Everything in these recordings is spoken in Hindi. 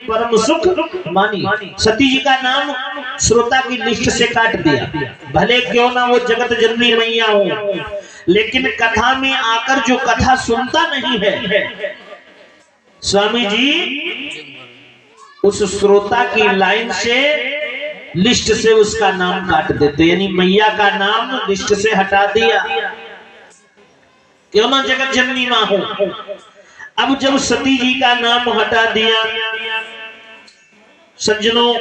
परम सुख मानी। सती जी का नाम श्रोता की लिस्ट से काट दिया, भले क्यों ना वो जगत जननी मैया हो, लेकिन कथा में आकर जो कथा सुनता नहीं है, स्वामी जी उस श्रोता की लाइन से लिस्ट से उसका नाम काट देते, यानी मैया का नाम लिस्ट से हटा दिया, क्यों ना जगत जननी मां हो। अब जब सती जी का नाम हटा दिया सज्जनों,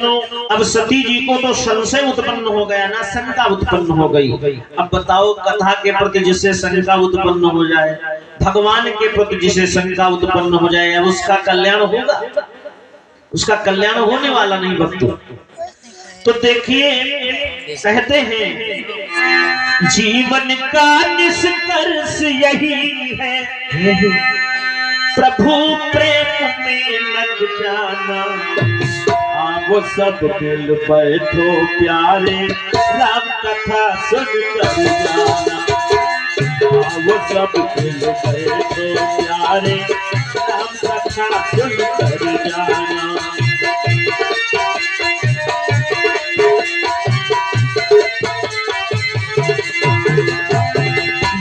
अब सती जी को तो संशय उत्पन्न हो गया ना, शंका उत्पन्न हो गई। अब बताओ, कथा के प्रति जिसे शंका उत्पन्न हो जाए, भगवान के प्रति जिसे शंका उत्पन्न हो जाए, अब उसका कल्याण होगा? उसका कल्याण होने वाला नहीं भक्तों। तो देखिए कहते हैं जीवन का निष्कर्ष यही है, प्रभु प्रेम में लग जाना। वो सब दिल बैठो प्यारे, राम कथा सुन कर जाना। वो सब दिल बैठो प्यारे, राम कथा सुन कर जाना।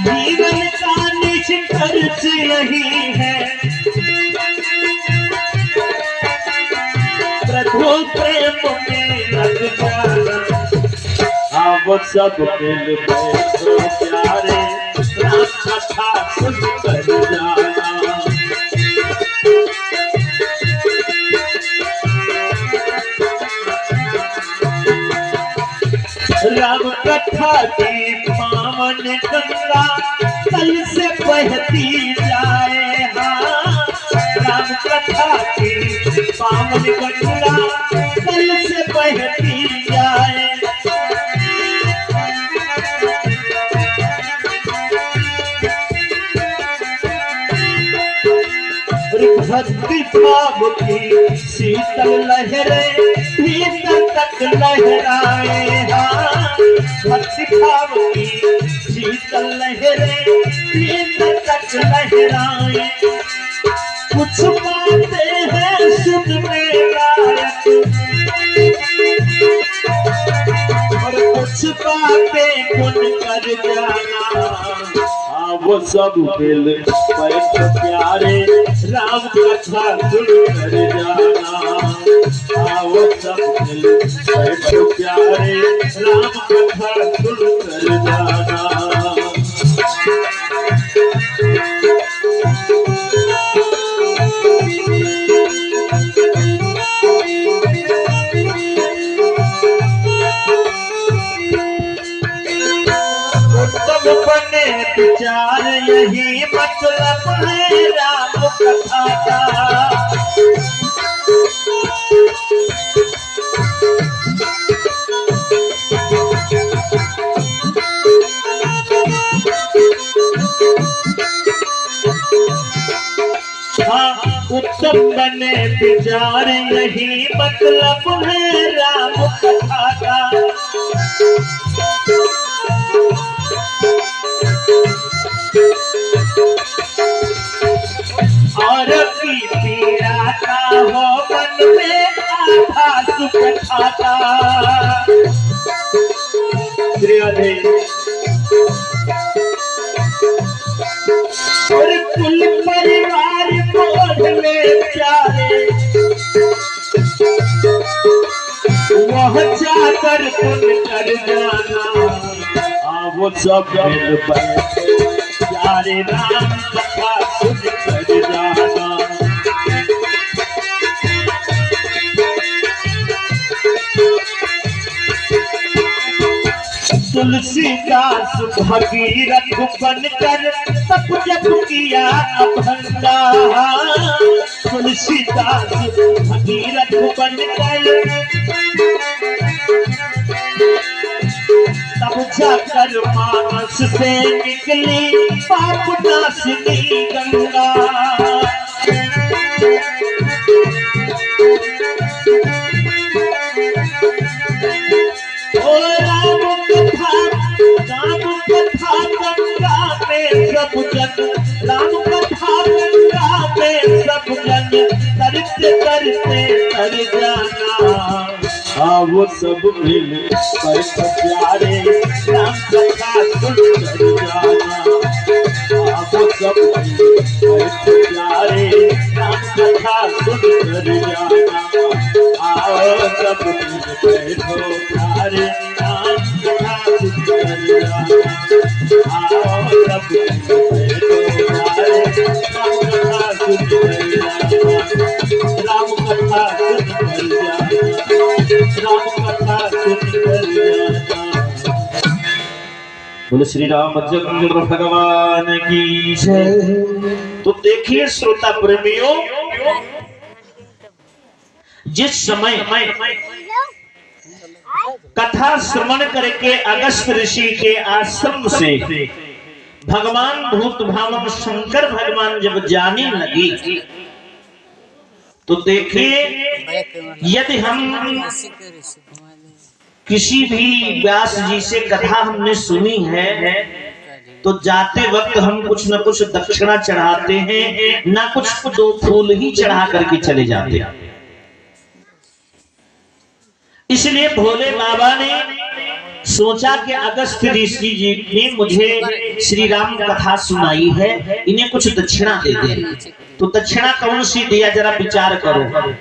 जीवन का निष्कर्ष यही है, प्रभु प्रेम में लग जाना। वो सब दिल बैठो प्यारे, राम कथा सुन कर जाना। राम कथा की पावन गंगा कल से बहती जाए, हाँ राम कथा की पावन गंगा कल से बहती जाए। भक्ति भाव की शीतल लहरें भीतर तक लहराए, हाँ भक्ति भाव की शीतल लहरें भीतर तक लहराए। कुछ बातें हैं सुनने लायक और कुछ बातें सुन कर जाना। वो सब दिल बैठो प्यारे, राम कथा सुन कर जाना। वो सब दिल बैठो प्यारे, राम कथा सुन कर जाना। बने विचार यही मतलब है राम कथा का। हाँ उत्तम बने विचार यही मतलब है राम कथा का। और की पीड़ा का हो मन में आधा सुख खाता। और कुल परिवार बोझ में प्यारे, वह जाकर पुन कर जाना। वो सब दिल प्यारे, राम कथा सुन कर जाना। तुलसीदास भगीरथ बनकर तप जप किया अभंगा। तुलसीदास भगीरथ बनकर तब जाकर मानस से निकली पाप नाशिनी गंगा। सब जन राम कथा गंगा में सब जन करते करते जाना, वो सब मिल कर प्यारे राम कथा सुनकर जाना, वो सब मिल कर प्यारे राम कथा सुनकर जाना, आओ सब मिल बैठो प्यारे राम कथा सुनकर जाना, आओ सब मिल बैठो प्यारे राम कथा सुनकर जाना, राम कथा सुनकर जाना, राम कथा सुनकर जाना। बोले श्री रामचंद्र भगवान की जय। तो देखिए श्रोता प्रेमियों, जिस समय कथा श्रवण करके अगस्त्य ऋषि के आश्रम से भगवान भूत भावन शंकर भगवान जब जाने लगे, तो देखिए यदि हम किसी भी व्यास जी से कथा हमने सुनी है तो जाते वक्त हम कुछ न कुछ दक्षिणा चढ़ाते हैं, ना कुछ दो फूल ही चढ़ा करके चले जाते हैं। इसलिए भोले बाबा ने सोचा कि अगस्त्य ऋषि जी ने मुझे श्री राम कथा सुनाई है, इन्हें कुछ दक्षिणा दे दे। तो दक्षिणा कौन सी दिया, जरा विचार करो।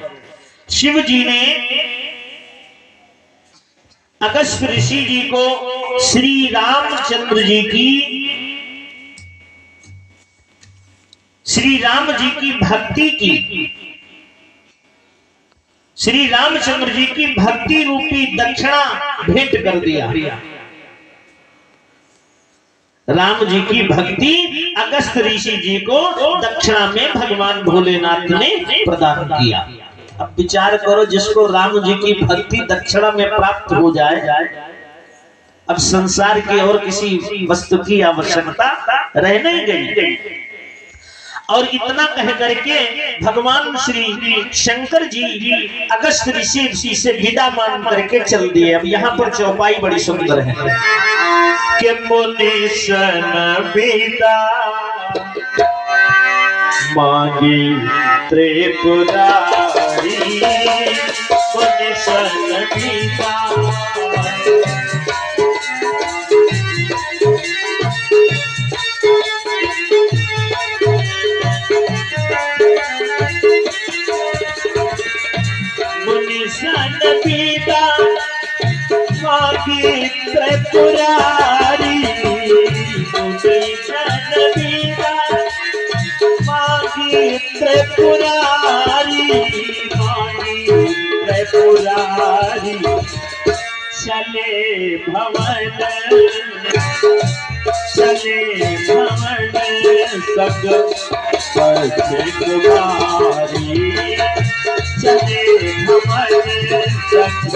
शिव जी ने अगस्त्य ऋषि जी को श्री रामचंद्र जी की भक्ति की, श्री रामचंद्र जी की भक्ति रूपी दक्षिणा भेंट कर दिया। राम जी की भक्ति अगस्त्य ऋषि जी को दक्षिणा में भगवान भोलेनाथ ने प्रदान किया। अब विचार करो, जिसको राम जी की भक्ति दक्षिणा में प्राप्त हो जाए, अब संसार की और किसी वस्तु की आवश्यकता रह नहीं गई। और इतना कह करके भगवान श्री शंकर जी अगस्त्य ऋषि से विदा मांग करके चल दिए। अब यहाँ पर चौपाई बड़ी सुंदर है कि मुनिशन विदा मांगी त्रिपुरारी, मुनिशन विदा पिता मांगी त्रिपुरारी, मुनिशन पिता मांगी त्रिपुरारी, मांगी त्रिपुरारी। चले भवन सग कुमारी, चले भवन सग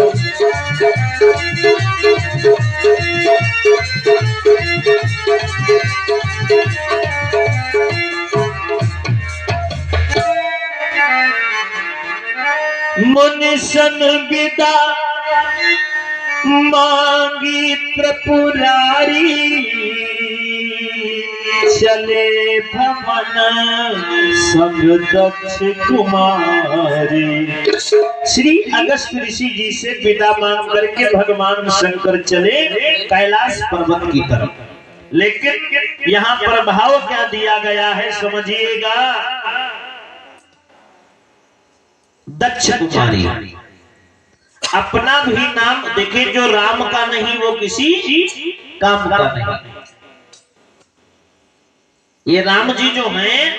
मुनिशन विदा मांगी त्रिपुरारी, चले भवन संग दक्ष कुमारी। श्री अगस्त्य ऋषि जी से विदा मांग करके भगवान शंकर चले कैलाश पर्वत की तरफ। लेकिन यहाँ पर भाव क्या दिया गया है समझिएगा। दक्ष कुमारी अपना भी नाम देखिए, जो राम का नहीं वो किसी काम का नहीं। ये राम जी जो हैं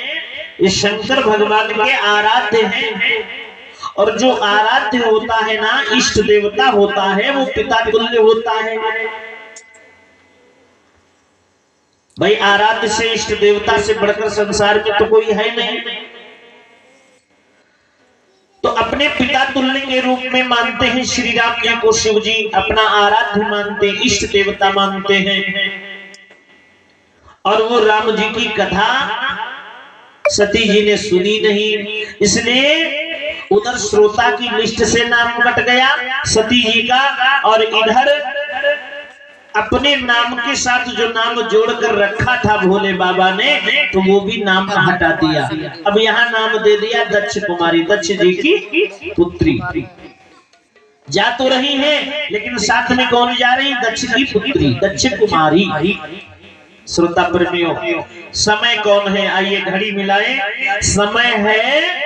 ये शंकर भगवान के आराध्य हैं, और जो आराध्य होता है ना, इष्ट देवता होता है, वो पिता तुल्य होता है। भाई आराध्य से इष्ट देवता से बढ़कर संसार में तो कोई है नहीं। तो अपने पिता तुल्य के रूप में मानते हैं श्री राम जी को शिव जी, अपना आराध्य मानते, इष्ट देवता मानते हैं। और वो राम जी की कथा सती जी ने सुनी नहीं, इसलिए उधर श्रोता की लिस्ट से नाम कट गया सती जी का, और इधर अपने नाम के साथ जो नाम जोड़कर रखा था भोले बाबा ने, तो वो भी नाम हटा दिया। अब यहाँ नाम दे दिया दक्ष कुमारी, दक्ष जी की पुत्री। जा तो रही है लेकिन साथ में कौन जा रही? दक्ष की पुत्री दक्ष कुमारी। श्रोता प्रेमियों, समय कौन है? आइए घड़ी मिलाएं। समय है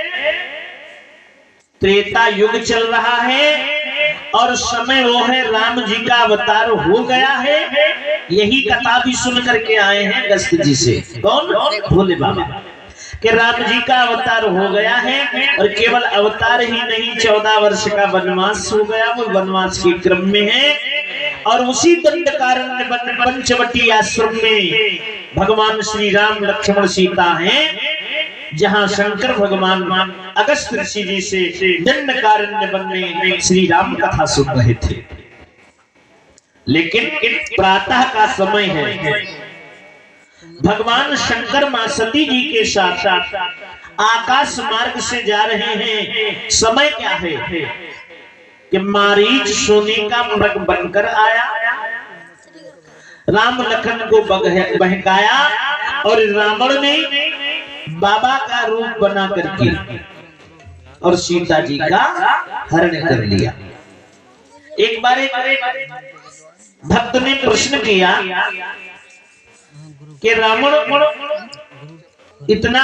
त्रेता युग चल रहा है और समय वो है राम जी का अवतार हो गया है। यही कथा भी सुन करके आए हैं अगस्त जी से। कौन? भोले बाबा कि राम जी का अवतार हो गया है और केवल अवतार ही नहीं, 14 वर्ष का वनवास हो गया। वो वनवास के क्रम में है और उसी दंडकारण्य पंचवटी आश्रम में भगवान श्री राम लक्ष्मण सीता हैं, जहां शंकर भगवान अगस्त ऋषि जी से दंडकारण्य वन में श्री राम कथा सुन रहे थे। लेकिन प्रातः का समय है, भगवान शंकर मां सती जी के साथ आकाश मार्ग से जा रहे हैं। समय क्या है कि मारीच सोने का मृग बनकर आया, राम लखन को बहकाया और रावण ने बाबा का रूप बना करके और सीता जी का हरण कर लिया। एक बार एक भक्त ने प्रश्न किया कि रावण इतना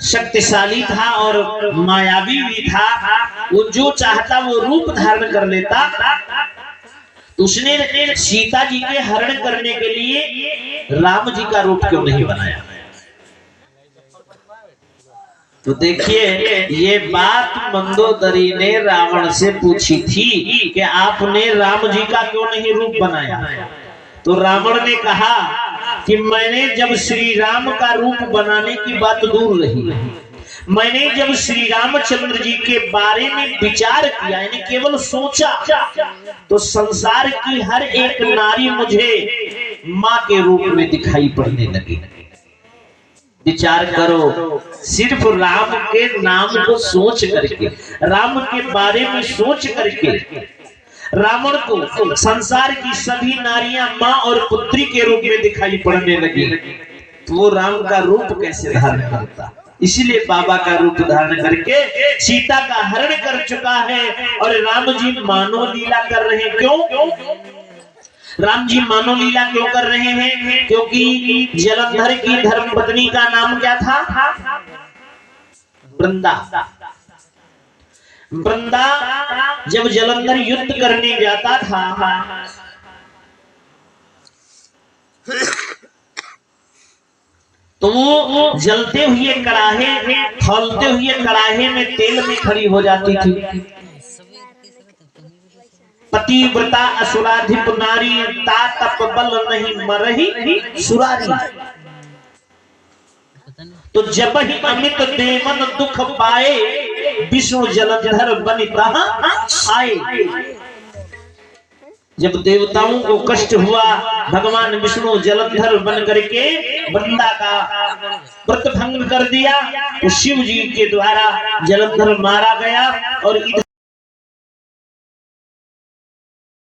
शक्तिशाली था और मायावी भी था, वो जो चाहता वो रूप धारण कर लेता, उसने सीता जी के हरण करने के लिए राम जी का रूप क्यों नहीं बनाया? तो देखिए, ये बात मंदोदरी ने रावण से पूछी थी कि आपने राम जी का क्यों नहीं रूप बनाया? तो रावण ने कहा कि मैंने जब श्री राम का रूप बनाने की बात दूर रही, मैंने जब श्री रामचंद्र जी के बारे में विचार किया, यानी केवल सोचा, तो संसार की हर एक नारी मुझे माँ के रूप में दिखाई पड़ने लगी। विचार करो, सिर्फ राम के नाम को सोच करके, राम के बारे में सोच करके रावण को संसार की सभी नारियां माँ और पुत्री के रूप में दिखाई पड़ने लगी, तो वो राम का रूप कैसे धारण करता? इसीलिए बाबा का रूप धारण करके सीता का हरण कर चुका है और राम जी मानो लीला कर रहे हैं। क्यों राम जी मानो लीला क्यों कर रहे हैं? क्योंकि जलंधर की धर्मपत्नी का नाम क्या था? वृंदा। वृंदा जब जलंधर युद्ध करने जाता था तो वो जलते हुए कड़ाहे, खौलते हुए कड़ाहे में तेल में खड़ी हो जाती थी। पतिव्रता असुराधिप नारी, तातप बल नहीं मरही सुरारी। तो जब ही अमित देवन दुख पाए, विष्णु जलंधर बनि तहां आए। जब देवताओं को कष्ट हुआ, भगवान विष्णु जलंधर बन करके वृंदा का व्रत भंग कर दिया, तो शिव जी के द्वारा जलंधर मारा गया और